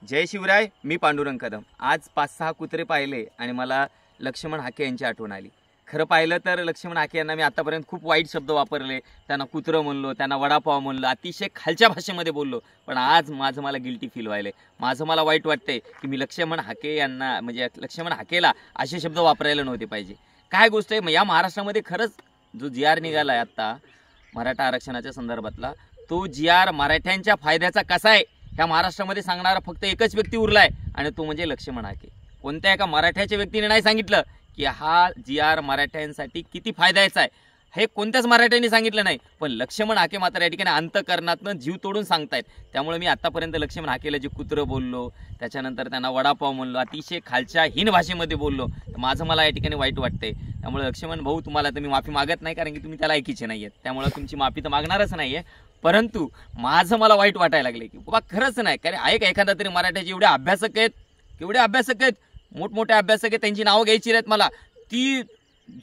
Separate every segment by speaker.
Speaker 1: जय शिवराय. मी पांडुरंग कदम. आज 5-6 कुत्रे पाहिले आणि मला लक्ष्मण हाके यांची आठवण आली. खरं पाहिलं तर लक्ष्मण हाके यांना मी आतापर्यंत खूप वाईट शब्द वापरले, त्यांना कुत्रं म्हणलो, त्यांना वडापाव म्हणलो, अतिशय खालच्या भाषेमध्ये बोललो. पण आज मला गिल्टी फील व्हायलंय. मला वाईट वाटतंय की मी लक्ष्मण हाके यांना म्हणजे लक्ष्मण हाकेला असे शब्द वापरायला नव्हते पाहिजे. काय गोष्ट आहे, या महाराष्ट्रामध्ये खरंच जो जी निघालाय आता मराठा आरक्षणाच्या संदर्भातला, तो जी मराठ्यांच्या फायद्याचा कसा आहे ह्या महाराष्ट्रामध्ये सांगणारा फक्त एकच व्यक्ती उरलाय आणि तो म्हणजे लक्ष्मण हाके. कोणत्या एका मराठ्याच्या व्यक्तीने नाही सांगितलं की हा जी मराठ्यांसाठी किती फायद्याचा आहे, हे कोणत्याच मराठ्यांनी सांगितलं नाही. पण लक्ष्मण हाके मात्र या ठिकाणी अंतकरणातनं जीव तोडून सांगतायत. त्यामुळे मी आतापर्यंत लक्ष्मण हाकेला जे कुत्रं बोललो, त्याच्यानंतर त्यांना वडापाव म्हणलो, अतिशय खालच्या हीन भाषेमध्ये बोललो, मला या ठिकाणी वाईट वाटतंय. त्यामुळे लक्ष्मण भाऊ, तुम्हाला तर मी माफी मागत नाही, कारण की तुम्ही त्याला ऐकीचे नाही आहेत. त्यामुळे तुमची माफी तर मागणारच नाही आहे. परंतु मला वाईट वाटायला लागले की बाबा खरंच नाही, कारण आहे का एखादा तरी मराठ्याचे एवढे अभ्यासक आहेत, केवढे अभ्यासक आहेत, मोठमोठे अभ्यासक आहेत, त्यांची नावं घ्यायची नाहीत मला. ती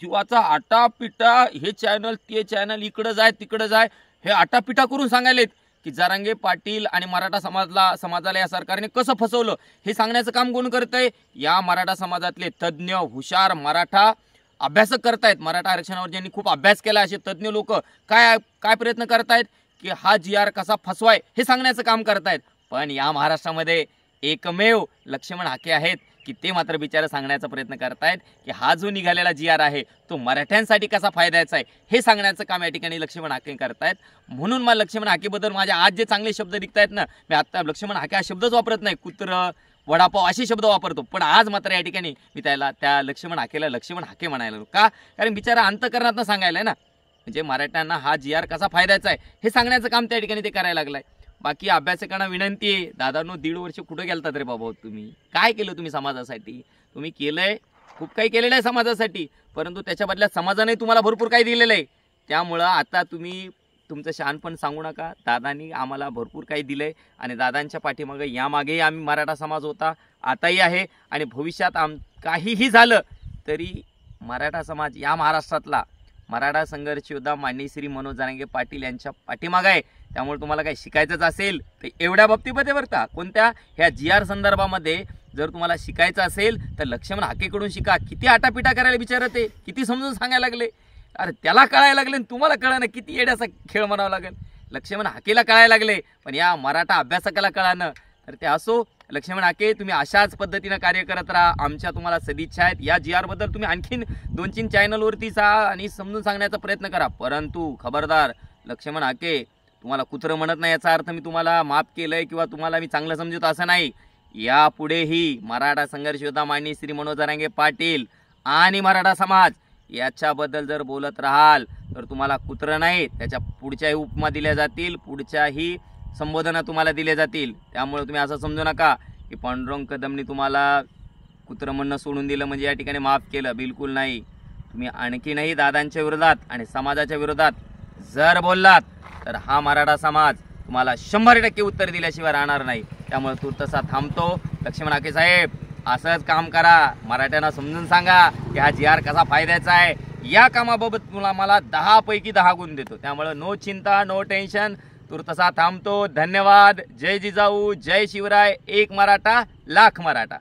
Speaker 1: जीवाचा आटापिटा, हे चॅनल ते चॅनल, इकडं जाय तिकडं जाय, हे आटापिटा करून सांगायलेत की जरांगे पाटील आणि मराठा समाजाला या सरकारने कसं फसवलं हे सांगण्याचं काम कोण करतंय? या मराठा समाजातले तज्ज्ञ हुशार मराठा अभ्यासक करतायत. मराठा आरक्षणावर ज्यांनी खूप अभ्यास केला असे तज्ज्ञ लोक काय प्रयत्न करतायत की हा जी कसा फसवाय हे सांगण्याचं काम करतायत. पण या महाराष्ट्रामध्ये एकमेव लक्ष्मण हाके आहेत की ते मात्र बिचारा सांगण्याचा प्रयत्न करतायत की हा जो निघालेला जी आहे तो मराठ्यांसाठी कसा फायद्याचा आहे हे सांगण्याचं काम या ठिकाणी लक्ष्मण हाके करतायत. म्हणून मला लक्ष्मण हाकेबद्दल माझे आज जे चांगले शब्द निघतायत ना, मी आता लक्ष्मण हाके हा शब्दच वापरत नाही, कुत्रं वडापाव असे शब्द वापरतो. पण आज मात्र या ठिकाणी मी त्या लक्ष्मण हाकेला लक्ष्मण हाके म्हणायला का, कारण बिचारा अंतकरणातनं सांगायलाय ना, म्हणजे मराठ्यांना हा जी कसा फायद्याचा आहे हे सांगण्याचं काम त्या ठिकाणी ते करायला लागलाय. बाकी अभ्यासकांना विनंती आहे, दादांनो 1.5 वर्ष कुठं गेलतात रे बाबा? तुम्ही काय केलं? तुम्ही समाजासाठी तुम्ही केलंय, खूप काही केलेलं आहे समाजासाठी, परंतु त्याच्या बदल्यात समाजाने तुम्हाला भरपूर काही दिलेलं आहे. त्यामुळं आता तुम्ही तुमचं शहाणपण सांगू नका. दादांनी आम्हाला भरपूर काही दिलंय आणि दादांच्या पाठीमागे यामागेही आम्ही मराठा समाज होता, आताही आहे आणि भविष्यात काहीही झालं तरी मराठा समाज या महाराष्ट्रातला मराठा संघर्ष योद्धा माननीय श्री मनोज जरांगे पाटील यांच्या पाठीमागे आहे. त्यामुळे तुम्हाला काही शिकायचंच असेल तर एवढ्या बाबतीमध्ये बरं का, कोणत्या ह्या जी संदर्भामध्ये जर तुम्हाला शिकायचं असेल तर लक्ष्मण हाकेकडून शिका. किती आटापिटा करायला विचारत आहे, किती समजून सांगायला लागले. अरे त्याला कळायला लागले, तुम्हाला कळणं किती येड्याचा खेळ म्हणावा लागेल. लक्ष्मण हाकेला कळायला लागले, पण या मराठा अभ्यासकाला कळानं तर ते असो. लक्ष्मण हाके, तुम्ही अशाच पद्धतीनं कार्य करत राहा. आमच्या तुम्हाला सदिच्छा आहेत. या जी बद्दल तुम्ही आणखीन 2-3 चॅनलवरती जा आणि समजून सांगण्याचा प्रयत्न करा. परंतु खबरदार लक्ष्मण हाके, तुम्हाला कुत्रं म्हणत नाही याचा अर्थ मी तुम्हाला माफ केलंय किंवा तुम्हाला मी चांगलं समजतो असं नाही. यापुढेही मराठा संघर्ष योद्धा माननीय श्री मनोज जरांगे पाटील आणि मराठा समाज याच्याबद्दल जर बोलत राहाल तर तुम्हाला कुत्रं नाही, त्याच्या पुढच्याही उपमा दिल्या जातील, पुढच्याही संबोधना तुम्हाला दिले जातील. त्यामुळे तुम्ही असं समजू नका की पांडुरंग कदमनी तुम्हाला कुत्रं म्हणणं सोडून दिलं म्हणजे या ठिकाणी माफ केलं. बिलकुल नाही. तुम्ही आणखीनही दादांच्या विरोधात आणि समाजाच्या विरोधात जर बोललात तर हा मराठा समाज तुम्हाला 100% उत्तर दिल्याशिवाय राहणार नाही. त्यामुळे तूर्तसा थांबतो. लक्ष्मण हाके साहेब, असंच काम करा. मराठ्यांना समजून सांगा की हा जी कसा फायद्याचा आहे. या कामाबाबत मला 10 पैकी 10 गुण देतो. त्यामुळे नो चिंता, नो टेन्शन. तूर्तसा थांबतो. धन्यवाद. जय जिजाऊ, जय शिवराय. एक मराठा लाख मराठा.